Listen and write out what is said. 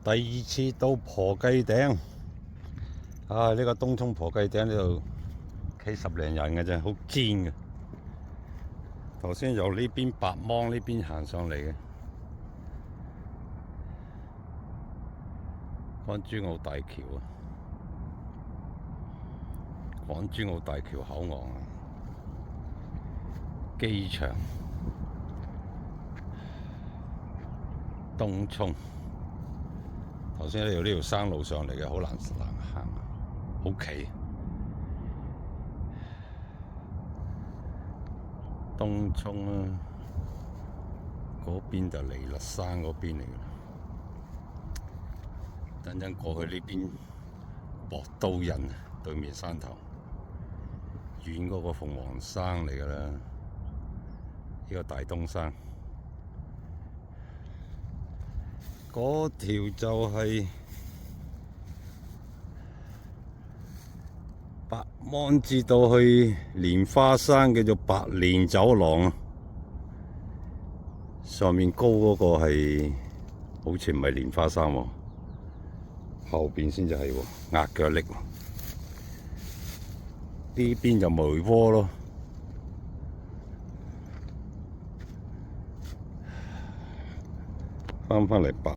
第二次到婆雞頂，呢個東涌婆雞頂呢度企10零人嘅啫，好堅嘅。頭先由呢邊白芒呢邊行上嚟嘅，港珠澳大橋啊，港珠澳大橋口岸啊，機場，東涌。頭先由呢條山路上嚟嘅，好難行，好企。東涌啊，嗰邊就彌勒山嗰邊嚟嘅。等陣過去呢邊博都人對面山頭，遠嗰個鳳凰山嚟㗎啦，呢個大東山。嗰條就係白芒至到去蓮花山，叫做白蓮走廊啊。上面高嗰個係好似唔係蓮花山喎，後邊先至係喎，壓腳力。呢邊就梅窩咯。返嚟白